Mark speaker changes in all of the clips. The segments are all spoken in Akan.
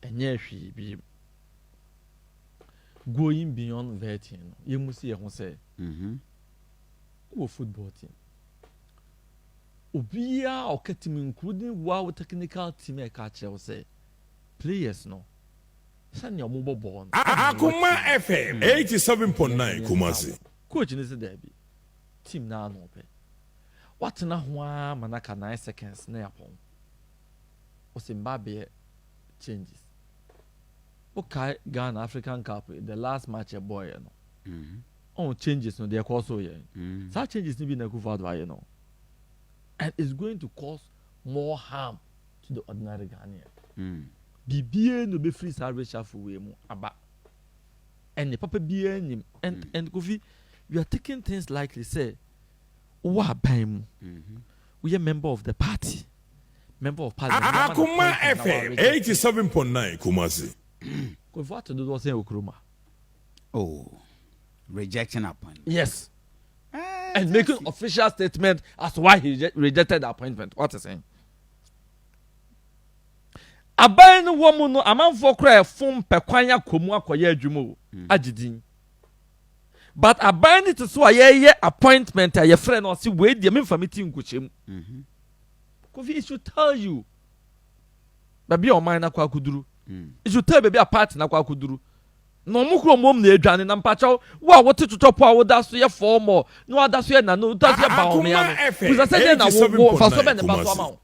Speaker 1: enye hwi bi going beyond vetting you must see who say wo football team obia o team including wow technical team e ka kire say players no sani o mo ball
Speaker 2: Akoma FM 87.9 Kumasi
Speaker 1: coach ni say there be team na no pe what na ho a manaka 9 seconds na yapon o Zimbabwe changes okay Ghana African Cup the last match a boy you know on changes no they cause so such changes ni be na kufa do you know and it's going to cause more harm to the ordinary Ghanaian bibie no be free salary shuffle we mu aba and the papa bie nim and Kofi you are taking things likely say wa ban mu we are member of the party member of parliament
Speaker 2: Akoma FM 87.9 Kumasi
Speaker 1: Kofi what to do was say Okroma
Speaker 3: rejecting appointment.
Speaker 1: Yes. And making official statement as to why he rejected the appointment. What is saying? Aban no woman no amanfo kra fom pekwanya komu akoye adwumo agidin. But aban it so ye appointment a ye friend no see we dey me famity nkuchem. Kofi should tell you. Baby o man na kwa kuduru. It should tell baby a party na kwa kuduru. No mukro mom na edwane na mpachaw wa wote tutopo a woda so ye form no ada so ye na no da so ye ba o me ya no kuza se na wo fa so be ne ba so ama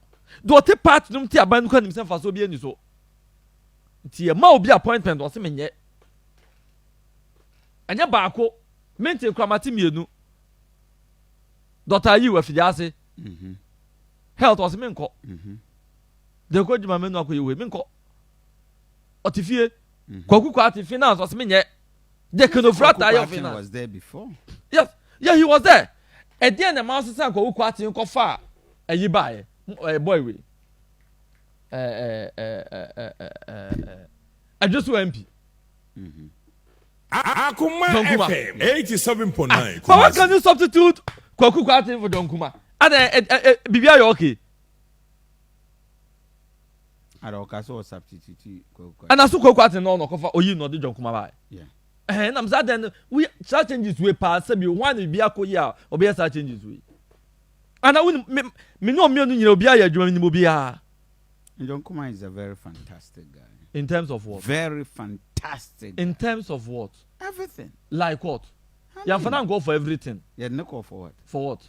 Speaker 1: do te part num ti aban ko nim se fa so bi ani so ti ye ma obi appointment o se menye anya ba ko mente kramati mienu doctor yi wa fidiase health o se menko de ko djuma menu akoye we menko otifie Kwaku Kwati finance was me yet. They could have brought your finance.
Speaker 3: Was there before?
Speaker 1: Yes, yeah, he was there. And then the mouse sang Kwaku Kwati in Kofa. And you buy a boy we. I just MP.
Speaker 2: Akoma FM 87.9.
Speaker 1: But what can you substitute Kwaku Kwati for Don Kuma? And Bibia okay.
Speaker 3: Arokaso substitute
Speaker 1: and asu Kwaku no no kofa oyi no de jonkuma ba
Speaker 3: yeah
Speaker 1: na mza den we such changes we pass be one be akoya obi such changes we and me no me no nyina obi aya adwuma ni obi a
Speaker 3: Jonkuma is a very fantastic guy
Speaker 1: in terms of what
Speaker 3: very fantastic
Speaker 1: in terms of what
Speaker 3: everything
Speaker 1: like what you have go for everything
Speaker 3: yeah no call for
Speaker 1: what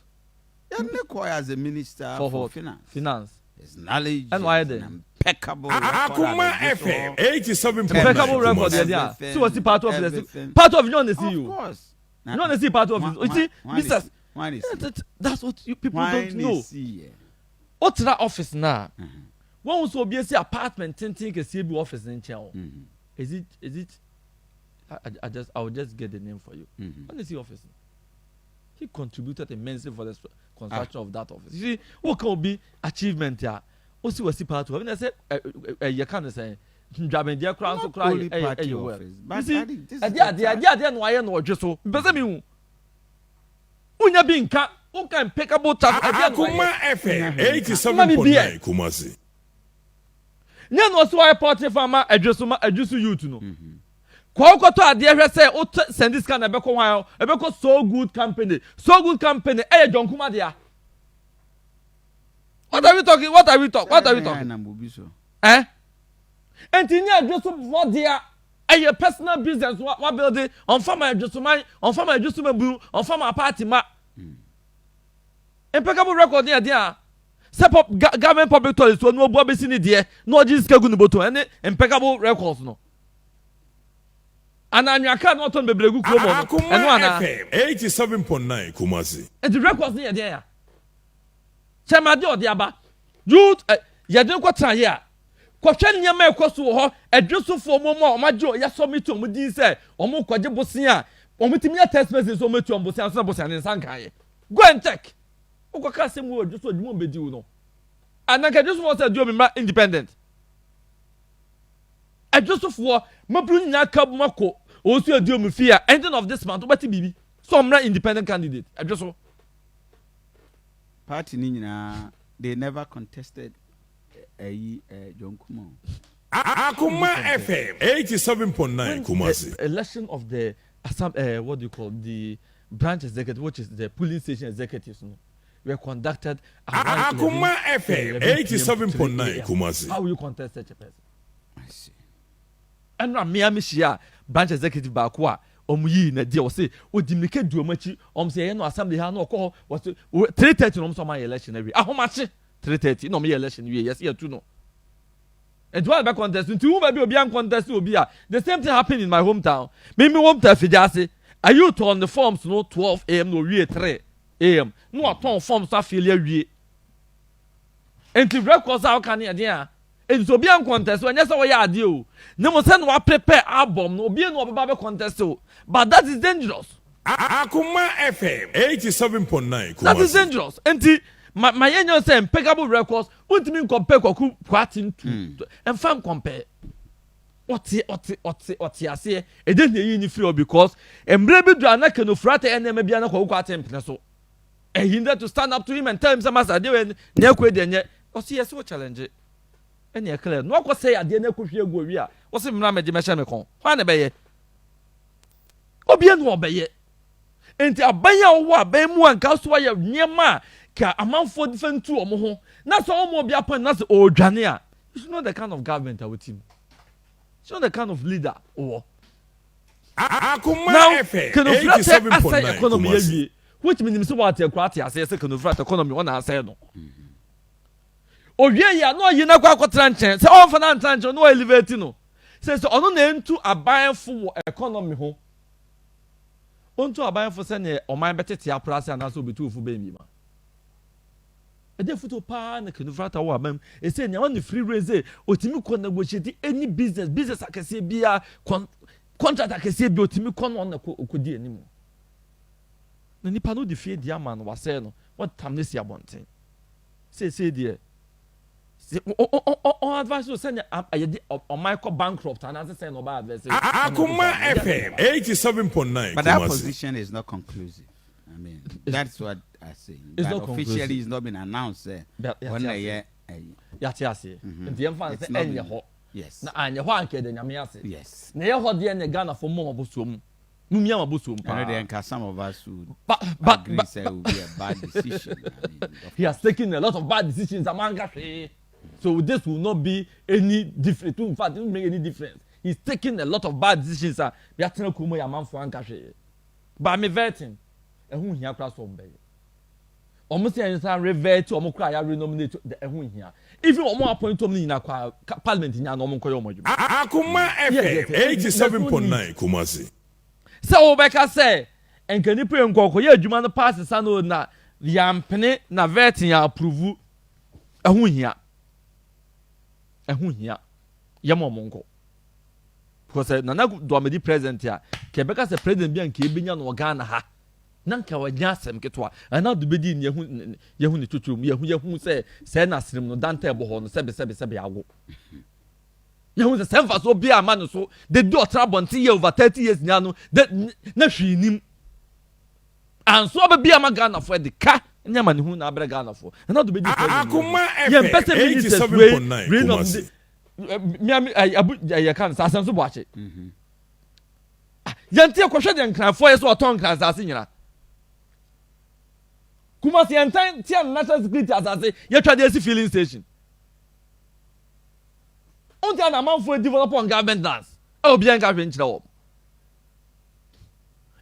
Speaker 3: yeah no call as a minister for
Speaker 1: finance
Speaker 3: his knowledge
Speaker 1: and why then
Speaker 3: impeccable
Speaker 2: Akoma FM 87.9
Speaker 1: impeccable record there so what's the part of the part of you on the CEO
Speaker 3: of course
Speaker 1: you want to see part of it you see business that's what you people don't know what's that office now one also be a apartment tinting ke see be office in chair is it I will just get the name for you when you see office he contributed immensely for the construction of that office. You see, what can be achievement here? Also, was the part of it. I said, you can't say, Japan, dear crown to cry. You see, idea, why no just so. Besame, when you being cut, who can pick up both
Speaker 2: Akoma FM 87.9 Kumasi.
Speaker 1: None was why a party farmer address you to know. Kwako to ade hwe say o send this kind ebeko wan ebeko so good company John Kuma dia what are we talking engineer just for dia personal business what building on farm address bu on farm party ma impeccable record there step up government public toilets so no bo be sini dia no Jesus kagu no boto any impeccable records no and you can't not on bebregu kromo
Speaker 2: and one FM 87.9 Kumasi
Speaker 1: and the records near there chama de odiaba youth ya den kwatan here kwatwa nyama ekoso ho adwusofo momo o majo ya submit o mudin say o mo kwaje bosen a o mutimi ya test message so metu o bosen so bosen ne sankan ye go and check o kwa ka sem wo adwuso adwuma bedi wo no anaka adwuso say do me independent adwusofo mabru nya ka mako also do me fear ending of this month obati bibi so I'm not independent candidate adwuso
Speaker 3: party ni nyina they never contested John Kuma
Speaker 2: Akoma FM 87.9 Kumasi.
Speaker 1: The election of the what do you call the branch executive, which is the polling station executives, were conducted at
Speaker 2: Akoma FM 87.9 Kumasi.
Speaker 1: How will you contest such a person?
Speaker 3: I see.
Speaker 1: And now Miami Shia branch executive Bakwa Omuyi na dia say odimike duomachi say no assembly ha no call was 3:30 no so my election every ahomachi 3:30 no me election we yes here too no. And while back contest until who be obi an contest obi the same thing happened in my hometown. Me hometown fijase are you to on the forms no 12 am no we 3 am no aton forms afilia wie. Enti records how can you and so be an contest when yes we are deal. No mo send wa prepare album no be no be contest but that is dangerous.
Speaker 2: Akoma FM 87.9 Kumasi.
Speaker 1: That is dangerous. Enti my union say impeccable records ultimate compare kwaku kwatin to and fan compare what ase e dey dey ni free because embre bi do anaka no frata enema bia na kwaku kwatin pene so e hinder to stand up to him and tell him say master dey we na ekwe dey nye o see yes we challenge any e clear no ko say ade na kohwe egu owi a wo se mra meje meche me kon fa na beye obi enu obeye enti abanya wo aban mu anka so ya niema ka amanfo different to omo ho na so omo obi apon na se odwane a it's not the kind of government our team it's not the kind of leader or
Speaker 2: Akoma FM 87.9
Speaker 1: Kumasi. Which means what you kwati ase se kanu frat economy one ase no owie ya no yi na kwa kotranche se on fa na ntranche no elevate no se ono na entu abanfo economy ho onto abanfo se ne oman betete aprase na so betu ofu be mi ma ede foto pa na kanu frat awo abam e se nya one free raise otimi ko negotiate any business akese bia contract akese bia otimi ko no na kodi animu na nipa no de fie dia man wase no what tamnesi abonten say there on advice to send on Michael bankrupt and as say no bad advice.
Speaker 2: Akoma FM 87.9
Speaker 3: But that position is not conclusive. I mean, that's what I say.
Speaker 1: It's
Speaker 3: that
Speaker 1: not
Speaker 3: officially it's not been announced. When a year,
Speaker 1: yatiase. The emphasis say any ho.
Speaker 3: Yes.
Speaker 1: Na anya ho anke de nyame ase.
Speaker 3: Yes.
Speaker 1: Na ye ho de na Ghana for mo abosom. Mumia abosom pa.
Speaker 3: And then some of us would
Speaker 1: but
Speaker 3: say it would be a bad decision. I mean,
Speaker 1: he has taken a lot of bad decisions among us. So this will not be any different. In fact, it won't make any difference. He's taking a lot of bad decisions. We are telling Kumo Yaman for Ankashi. But I'm vetting. And who here class from Bay? Almost any time revert to Omokra, renominate the who here. Even one more point to me in a parliament in Yanomon Koyomo.
Speaker 2: Akoma FM 87.9 Kumasi.
Speaker 1: So, Becca say, and can you put on Koko? Yeah, you man pass the sun na Yampene na vetting ya approve. A who here. Ehun hia yamo monko because Nana Addo amedi president ya Quebec se president bi anka ebenya no Ghana ha nanka wanya asem ketwa ana do bedi ne yehun ne tuturum yehun se na asem no danta ebo ho no sebe ago yehun se semfa so bi ama no so de do otrabonte ye over 30 years nya no na hwinim anso be bi ama Ghana for de ka nyama ne hu na abere Ghana for na do bedi
Speaker 2: Akoma FM 87.9 Kumasi.
Speaker 1: Miami abu ya kan sa asenso bo ache yanti akohwe de nkranfo ye so oton nkran sa nyina Kumasi entan ti an national security asase ye twa de filling station on dia na manfo develop on government dance e obi an ka hwe nkyere wo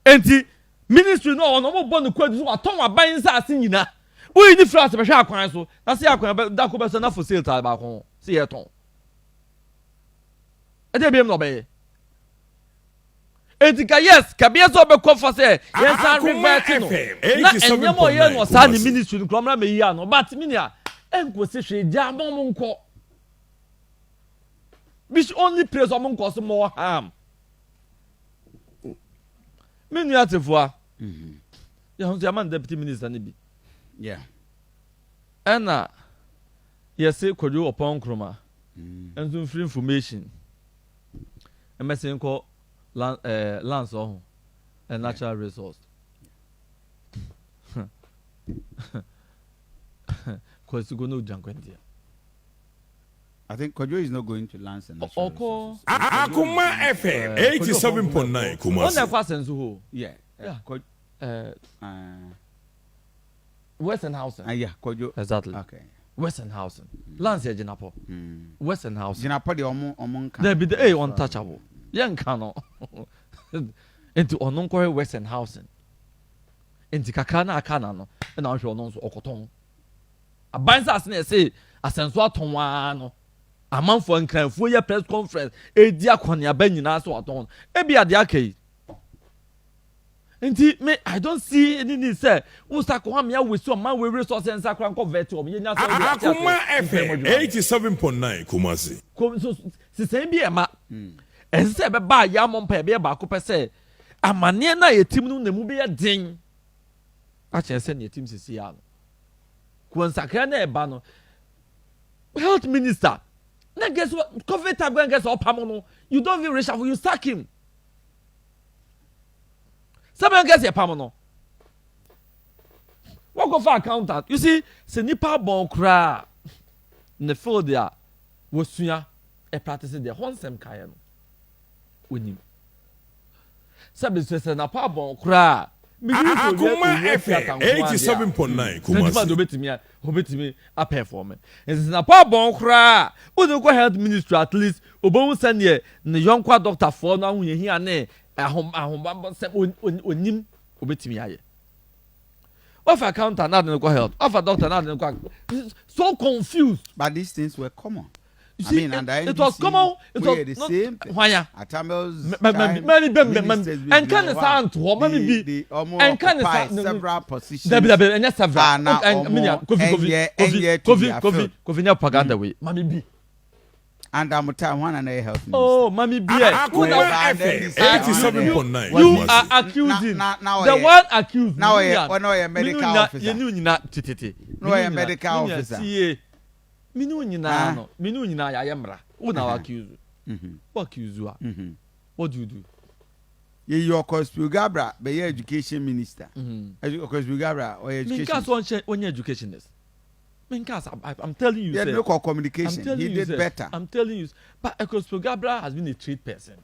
Speaker 1: enti ministry no ono mo bonu kwadu so aton aban sa ase nyina uyi ni France be hwe akwan so na se akwan da ko be so na for sale ta ba ko se ye ton ede biem no be etika yes kabia so be ko for say yes and revert no na enyemo ye no sa ni ministry no kramra me yi ano but minia enko se hwe dia mo nko which only praise mo nko so more harm minia tefua ya ho ya man deputy minister ni bi
Speaker 3: yeah
Speaker 1: ena yes kodu upon kroma enzo free information MSN call lands on a natural resource. Because you go no junk.
Speaker 3: I think Kojo is not going to Lands and
Speaker 2: Akoma FM 87.9 Kumasi.
Speaker 1: On the question who?
Speaker 3: Yeah.
Speaker 1: Western Housing.
Speaker 3: Yeah, Kojo.
Speaker 1: Exactly.
Speaker 3: Okay.
Speaker 1: Western Housing. Lands here Jinapo. Western Housing.
Speaker 3: Jinapo the omon kan.
Speaker 1: There be the untouchable. Young cano. Into ononkore Western Housing. Into kakana akana no. And I'm sure no okoton. A bansa say asenso atonwa no. Amanfo nkranfo ye press conference edi akonia ba nyina so aton. E bia de akai. Nti me I don't see any need say wo sako ha me awesu man we resource nsakra nko vet o me nya so
Speaker 2: Akoma FM 87.9 Kumasi.
Speaker 1: So sisan bi e ma. Ense be ba ya mompa be ba ko pese amane na yetim no na mu be ye den. A chense na yetim sisi ya no. Ko nsakra na e ba no. Health minister. Na guess what? COVID tag when guess opam no. You don't even reshuffle, you sack him. Someone guess your pam no. What go for accountant? You see, se nipa bon kra. Ne field there. Wosuya e practice there. Honsem kaya no. Onim. Sabe se na pa bon kra.
Speaker 2: Akoma FM 87.9 Kumasi.
Speaker 1: Obetimi a performance. And na pa bon kra. O dey go health ministry at least. Obon send here ne yonkwa doctor for na hu here na ahom se onim obetimi aye. Of accountant na dey go health. Of a doctor na dey go. So confused.
Speaker 3: But these things were common.
Speaker 1: You see, it was common. It was
Speaker 3: the same thing.
Speaker 1: Why?
Speaker 3: Atamels.
Speaker 1: And can the sound to woman be? And can the
Speaker 3: several positions.
Speaker 1: There and several. And Kofi propaganda way. Mami B.
Speaker 3: And I'm one and a health.
Speaker 1: Oh, Mami B.
Speaker 2: Akoma FM 87.9.
Speaker 1: You are accusing the one accused.
Speaker 3: Now I am medical officer.
Speaker 1: You not tititi.
Speaker 3: No, I am medical officer.
Speaker 1: Minu nyina ya yemra. Who now accuse you? What accuse you? What do you do?
Speaker 3: Your Kospugabra, be your education minister. Kospugabra or education.
Speaker 1: Minkas one educationist. Minkas, I'm telling you.
Speaker 3: He had no communication. He did better.
Speaker 1: I'm telling you. But Kospugabra has been a trade person.